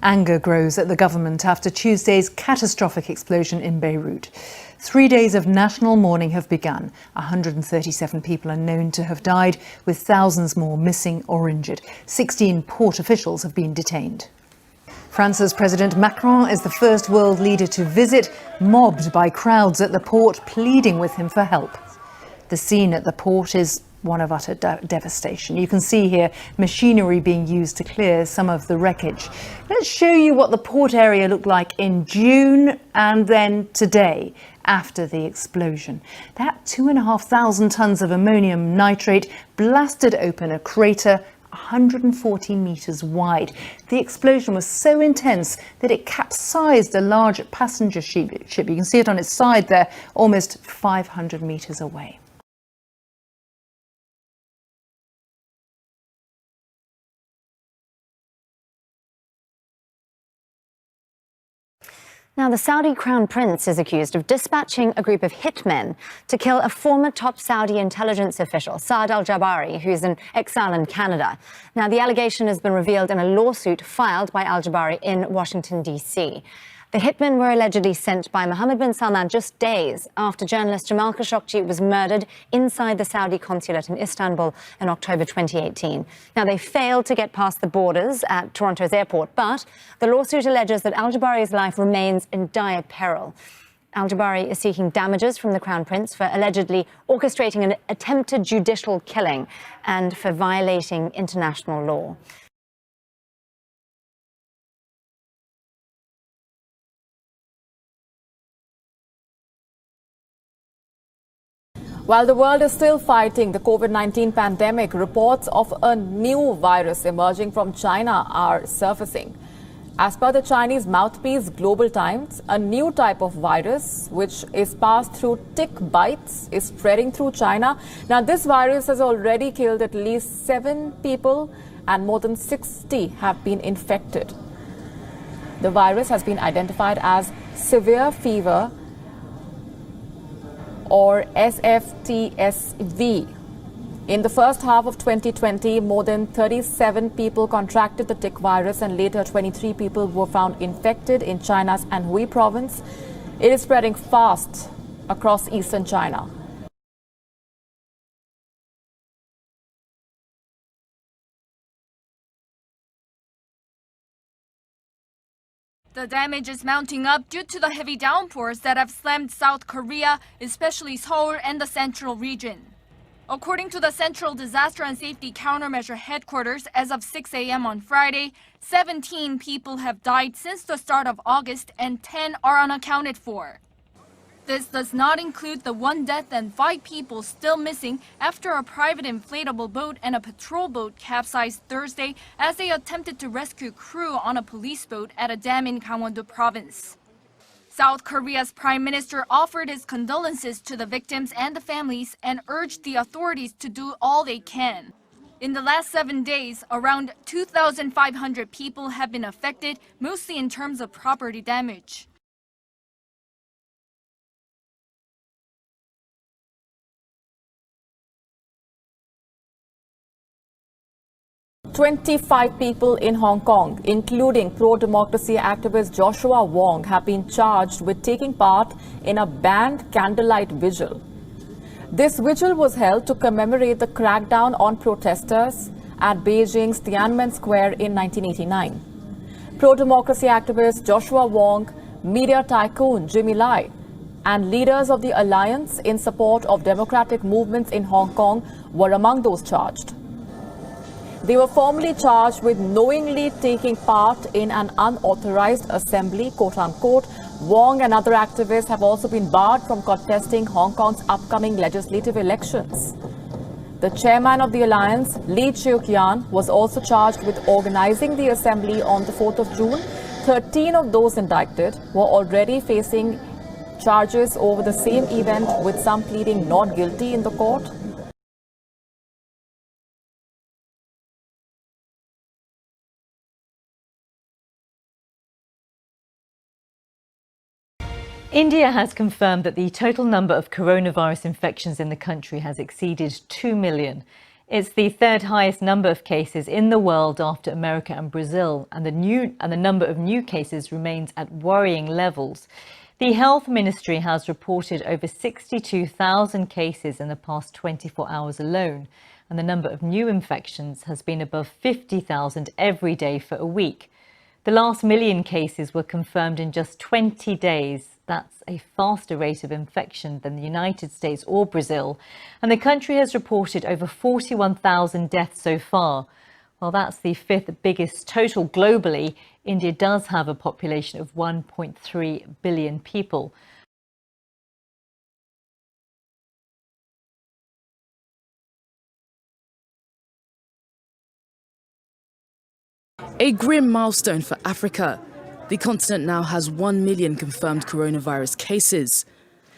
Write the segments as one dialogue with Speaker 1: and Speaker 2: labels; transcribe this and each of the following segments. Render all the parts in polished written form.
Speaker 1: Anger grows at the government after Tuesday's catastrophic explosion in Beirut. 3 days of national mourning have begun. 137 people are known to have died, with thousands more missing or injured. 16 port officials have been detained. France's President Macron is the first world leader to visit, mobbed by crowds at the port pleading with him for help. The scene at the port is one of utter devastation. You can see here machinery being used to clear some of the wreckage. Let's show you what the port area looked like in June and then today after the explosion. That 2,500 tons of ammonium nitrate blasted open a crater 140 meters wide. The explosion was so intense that it capsized a large passenger ship. You can see it on its side there, almost 500 meters away.
Speaker 2: Now, the Saudi Crown Prince is accused of dispatching a group of hitmen to kill a former top Saudi intelligence official, Saad al-Jabari, who's in exile in Canada. Now, the allegation has been revealed in a lawsuit filed by al-Jabari in Washington, D.C. The hitmen were allegedly sent by Mohammed bin Salman just days after journalist Jamal Khashoggi was murdered inside the Saudi consulate in Istanbul in October 2018. Now, they failed to get past the borders at Toronto's airport, but the lawsuit alleges that al-Jabari's life remains in dire peril. Al-Jabari is seeking damages from the Crown Prince for allegedly orchestrating an attempted judicial killing and for violating international law.
Speaker 3: While the world is still fighting the COVID-19 pandemic, reports of a new virus emerging from China are surfacing. As per the Chinese mouthpiece Global Times, a new type of virus, which is passed through tick bites, is spreading through China. Now, this virus has already killed at least 7 people and more than 60 have been infected. The virus has been identified as severe fever or SFTSV. In the first half of 2020, more than 37 people contracted the tick virus and later 23 people were found infected in China's Anhui province. It is spreading fast across eastern China.
Speaker 4: The damage is mounting up due to the heavy downpours that have slammed South Korea, especially Seoul and the central region. According to the Central Disaster and Safety Countermeasure Headquarters, as of 6 a.m. on Friday, 17 people have died since the start of August and 10 are unaccounted for. This does not include the 1 death and 5 people still missing after a private inflatable boat and a patrol boat capsized Thursday as they attempted to rescue crew on a police boat at a dam in Gangwon-do province. South Korea's Prime Minister offered his condolences to the victims and the families and urged the authorities to do all they can. In the last 7 days, around 2,500 people have been affected, mostly in terms of property damage.
Speaker 3: "25 people in Hong Kong, including pro-democracy activist Joshua Wong, have been charged with taking part in a banned candlelight vigil. This vigil was held to commemorate the crackdown on protesters at Beijing's Tiananmen Square in 1989. Pro-democracy activist Joshua Wong, media tycoon Jimmy Lai, and leaders of the Alliance in support of democratic movements in Hong Kong were among those charged. They were formally charged with knowingly taking part in an unauthorized assembly, quote-unquote. Wong and other activists have also been barred from contesting Hong Kong's upcoming legislative elections. The chairman of the alliance, Lee Cheuk-yan, was also charged with organizing the assembly on the 4th of June. 13 of those indicted were already facing charges over the same event, with some pleading not guilty in the court.
Speaker 5: India has confirmed that the total number of coronavirus infections in the country has exceeded 2 million. It's the third highest number of cases in the world after America and Brazil, and the number of new cases remains at worrying levels. The Health Ministry has reported over 62,000 cases in the past 24 hours alone, and the number of new infections has been above 50,000 every day for a week. The last million cases were confirmed in just 20 days. That's a faster rate of infection than the United States or Brazil. And the country has reported over 41,000 deaths so far. While that's the fifth biggest total globally, India does have a population of 1.3 billion people.
Speaker 6: A grim milestone for Africa. The continent now has 1 million confirmed coronavirus cases.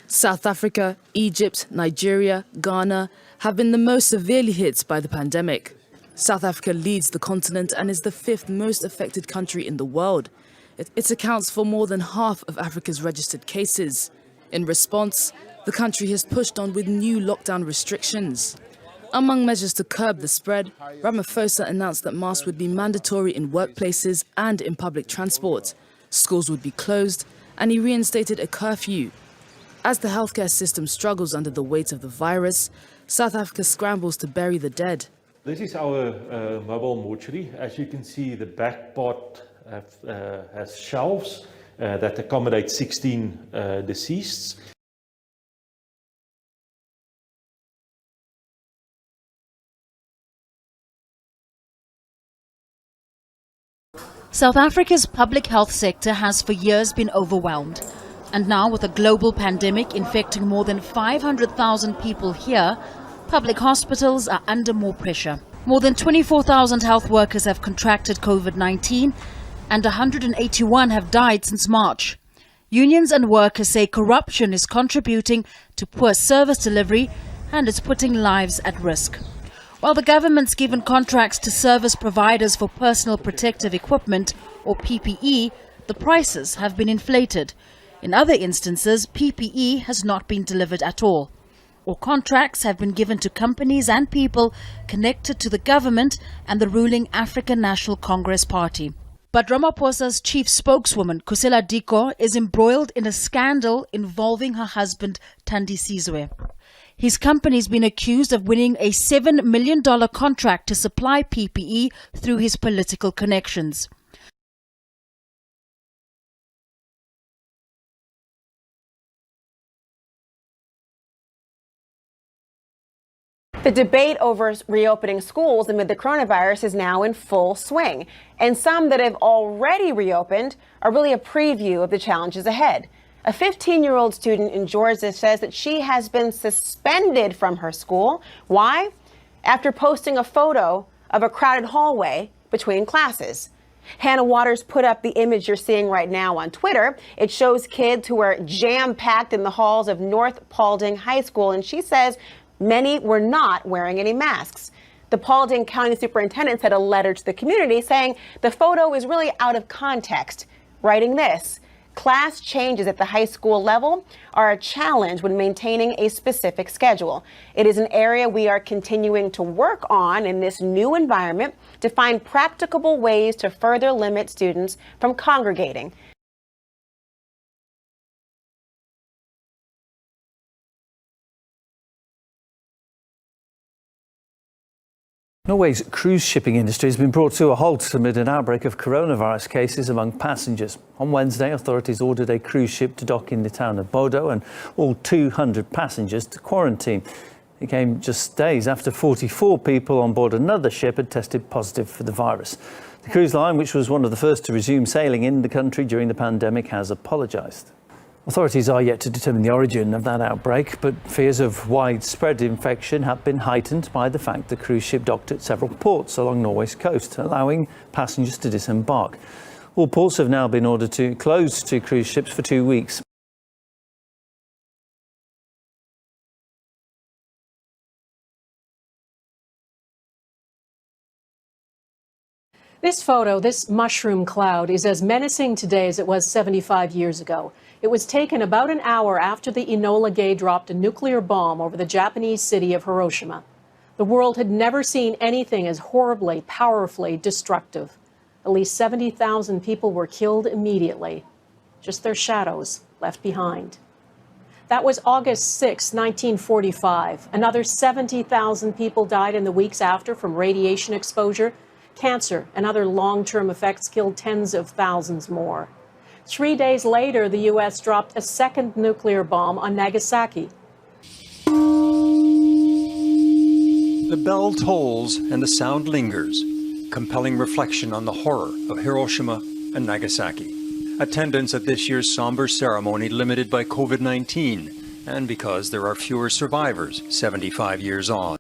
Speaker 6: South Africa, Egypt, Nigeria, Ghana have been the most severely hit by the pandemic. South Africa leads the continent and is the fifth most affected country in the world. It accounts for more than half of Africa's registered cases. In response, the country has pushed on with new lockdown restrictions. Among measures to curb the spread, Ramaphosa announced that masks would be mandatory in workplaces and in public transport. Schools would be closed, and he reinstated a curfew. As the healthcare system struggles under the weight of the virus, South Africa scrambles to bury the dead.
Speaker 7: This is our mobile mortuary. As you can see, the back part has shelves that accommodate 16 deceased.
Speaker 8: South Africa's public health sector has for years been overwhelmed. And now, with a global pandemic infecting more than 500,000 people here, public hospitals are under more pressure. More than 24,000 health workers have contracted COVID-19 and 181 have died since March. Unions and workers say corruption is contributing to poor service delivery and is putting lives at risk. While the government's given contracts to service providers for personal protective equipment, or PPE, the prices have been inflated. In other instances, PPE has not been delivered at all, or contracts have been given to companies and people connected to the government and the ruling African National Congress Party. But Ramaphosa's chief spokeswoman, Kusela Diko, is embroiled in a scandal involving her husband, Thandi Sizwe. His company's been accused of winning a $7 million contract to supply PPE through his political connections.
Speaker 9: The debate over reopening schools amid the coronavirus is now in full swing, and some that have already reopened are really a preview of the challenges ahead. A 15-year-old student in Georgia says that she has been suspended from her school. Why? After posting a photo of a crowded hallway between classes. Hannah Waters put up the image you're seeing right now on Twitter. It shows kids who are jam-packed in the halls of North Paulding High School, and she says many were not wearing any masks. The Paulding County Superintendent sent a letter to the community saying the photo is really out of context, writing this: class changes at the high school level are a challenge when maintaining a specific schedule. It is an area we are continuing to work on in this new environment to find practicable ways to further limit students from congregating.
Speaker 10: Norway's cruise shipping industry has been brought to a halt amid an outbreak of coronavirus cases among passengers. On Wednesday, authorities ordered a cruise ship to dock in the town of Bodo and all 200 passengers to quarantine. It came just days after 44 people on board another ship had tested positive for the virus. The cruise line, which was one of the first to resume sailing in the country during the pandemic, has apologised. Authorities are yet to determine the origin of that outbreak, but fears of widespread infection have been heightened by the fact the cruise ship docked at several ports along Norway's coast, allowing passengers to disembark. All ports have now been ordered to close to cruise ships for 2 weeks.
Speaker 11: This photo, this mushroom cloud, is as menacing today as it was 75 years ago. It was taken about an hour after the Enola Gay dropped a nuclear bomb over the Japanese city of Hiroshima. The world had never seen anything as horribly, powerfully destructive. At least 70,000 people were killed immediately, just their shadows left behind. That was August 6, 1945. Another 70,000 people died in the weeks after from radiation exposure. Cancer and other long-term effects killed tens of thousands more. 3 days later, the U.S. dropped a second nuclear bomb on Nagasaki.
Speaker 12: The bell tolls and the sound lingers, compelling reflection on the horror of Hiroshima and Nagasaki. Attendance at this year's somber ceremony limited by COVID-19 and because there are fewer survivors 75 years on.